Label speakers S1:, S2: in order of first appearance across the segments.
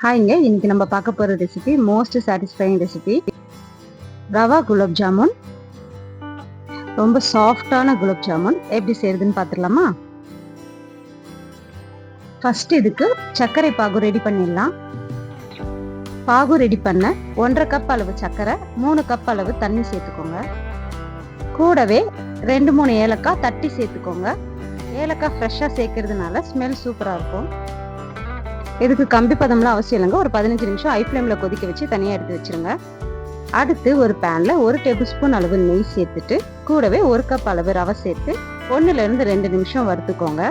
S1: ஹாய்ங்க, இன்னைக்கு நம்ம பார்க்க போகிற recipe most satisfying recipe rava gulab jamun. ரொம்ப சாஃப்டான குலாப் ஜாமுன் எப்படி செய்யறதுன்னு பார்த்துடலாமா? ஃபர்ஸ்ட் இதுக்கு சர்க்கரை பாகு ரெடி பண்ணிடலாம். பாகு ரெடி பண்ண 1.5 கப் அளவு சர்க்கரை, 3 கப் அளவு தண்ணி சேர்த்துக்கோங்க. கூடவே 2-3 ஏலக்காய் தட்டி சேர்த்துக்கோங்க. ஏலக்காய் ஃப்ரெஷ்ஷாக சேர்க்கறதுனால ஸ்மெல் சூப்பராக இருக்கும். இதுக்கு கம்பி பதம்லாம் அவசியம் இல்லைங்க. ஒரு 15 நிமிஷம் ஹை ஃப்ளேமில் கொதிக்க வச்சு தனியாக எடுத்து வச்சுருங்க. அடுத்து ஒரு பேனில் 1 டேபிள் ஸ்பூன் அளவு நெய் சேர்த்துட்டு கூடவே 1 கப் அளவு ரவை சேர்த்து 1-2 நிமிஷம் வறுத்துக்கோங்க.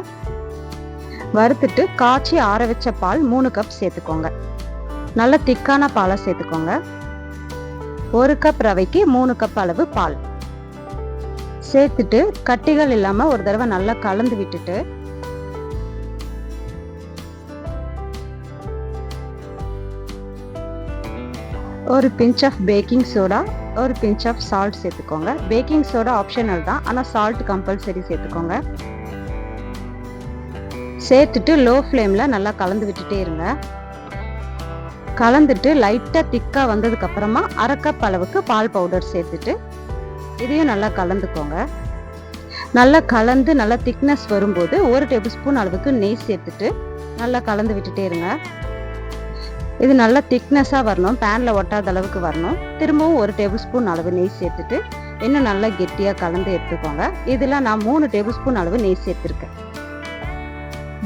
S1: வறுத்துட்டு காய்ச்சி ஆற வச்ச பால் 3 கப் சேர்த்துக்கோங்க. நல்ல திக்கான பாலாக சேர்த்துக்கோங்க. 1 கப் ரவைக்கு 3 கப் அளவு பால் சேர்த்துட்டு கட்டிகள் இல்லாமல் ஒரு தடவை நல்லா கலந்து விட்டுட்டு ஒரு பிஞ்ச் ஆஃப் பேக்கிங் சோடா, ஒரு பிஞ்ச் ஆஃப் சால்ட் சேர்த்துக்கோங்க. பேக்கிங் சோடா ஆப்ஷனல் தான், ஆனால் சால்ட் கம்பல்சரி சேர்த்துக்கோங்க. சேர்த்துட்டு லோ ஃப்ளேமில் நல்லா கலந்து விட்டுட்டே இருங்க. கலந்துட்டு லைட்டாக திக்காக வந்ததுக்கு அப்புறமா 1/2 கப் அளவுக்கு பால் பவுடர் சேர்த்துட்டு இதையும் நல்லா கலந்துக்கோங்க. நல்லா கலந்து நல்லா திக்னஸ் வரும்போது 1 டேபிள் ஸ்பூன் அளவுக்கு நெய் சேர்த்துட்டு நல்லா கலந்து விட்டுட்டே இருங்க. இது நல்லா திக்னஸாக வரணும், பேனில் ஒட்டாத அளவுக்கு வரணும். திரும்பவும் 1 டேபிள் ஸ்பூன் அளவு நெய் சேர்த்துட்டு இன்னும் நல்லா கெட்டியாக கலந்து எடுத்துக்கோங்க. இதில் நான் 3 டேபிள் ஸ்பூன் அளவு நெய் சேர்த்துருக்கேன்.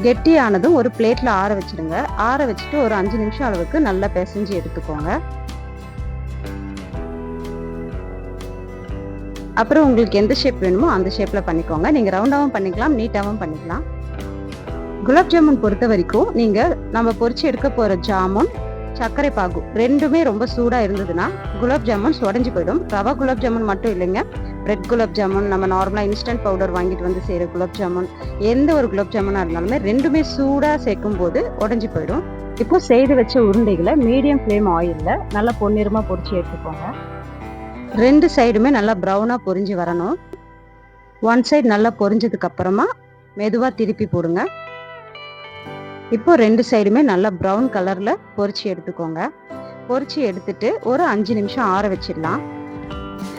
S1: கெட்டியானதும் ஒரு பிளேட்டில் ஆற வச்சுடுங்க. ஆற வச்சுட்டு ஒரு 5 நிமிஷம் அளவுக்கு நல்லா பிசைஞ்சு எடுத்துக்கோங்க. அப்புறம் உங்களுக்கு எந்த ஷேப் வேணுமோ அந்த ஷேப்பில் பண்ணிக்கோங்க. நீங்கள் ரவுண்டாகவும் பண்ணிக்கலாம், நீட்டாகவும் பண்ணிக்கலாம். குலாப் ஜாமுன் பொறுத்த வரைக்கும் நீங்கள் நம்ம பொரிச்சு எடுக்க போகிற ஜாமுன், சர்க்கரை பாகு ரெண்டுமே ரொம்ப சூடாக இருந்ததுன்னா குலாப் ஜாமுன் உடஞ்சி போயிடும். ரவா குலாப் ஜாமுன் மட்டும் இல்லைங்க, பிரெட் குலாப் ஜாமுன், நம்ம நார்மலாக இன்ஸ்டன்ட் பவுடர் வாங்கிட்டு வந்து செய்கிற குலாப் ஜாமுன், எந்த ஒரு குலாப் ஜாமுனாக இருந்தாலுமே ரெண்டுமே சூடாக சேர்க்கும் போது உடஞ்சி போயிடும். இப்போ செய்து வச்ச உருண்டைகளை மீடியம் ஃப்ளேம் ஆயிலில் நல்லா பொன்னிறமாக பொரிச்சு எடுத்துக்கோங்க. 2 சைடுமே நல்லா ப்ரௌனாக பொரிஞ்சு வரணும். 1 சைடு நல்லா பொரிஞ்சதுக்கு அப்புறமா மெதுவாக திருப்பி போடுங்க. இப்போ 2 சைடுமே நல்லா ப்ரௌன் கலர்ல பொரிச்சு எடுத்துக்கோங்க. பொரிச்சு எடுத்துட்டு ஒரு 5 நிமிஷம் ஆற வச்சிடலாம்.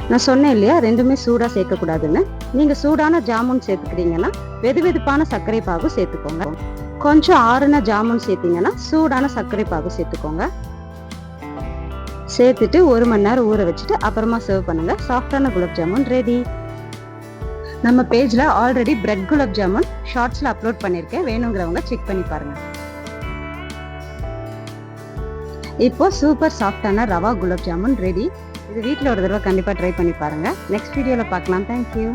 S1: நான் சொன்னேன் இல்லையா, ரெண்டுமே சூடா சேர்க்கக்கூடாதுன்னு. நீங்க சூடான ஜாமுன் சேர்த்துக்கிறீங்கன்னா வெதுவெதுப்பான சர்க்கரை பாகு சேர்த்துக்கோங்க. கொஞ்சம் ஆறுன ஜாமுன் சேர்த்தீங்கன்னா சூடான சர்க்கரை பாகு சேர்த்துக்கோங்க. சேர்த்துட்டு 1 மணி நேரம் ஊற வச்சுட்டு அப்புறமா சர்வ் பண்ணுங்க. சாஃப்டான குலாப் ஜாமுன் ரெடி. நம்ம பேஜ்ல ஆல்ரெடி பிரெட் குலாப் ஜாமுன் ஷார்ட்ஸ்ல அப்லோட் பண்ணிருக்கேன், வேணுங்கிறவங்க செக் பண்ணி பாருங்க. இப்போ சூப்பர் சாஃப்டான ரவா குலாப் ஜாமுன் ரெடி. இது வீட்டில் ஒரு தடவை கண்டிப்பா ட்ரை பண்ணி பாருங்க. நெக்ஸ்ட் வீடியோல பார்க்கலாம். தேங்க்யூ.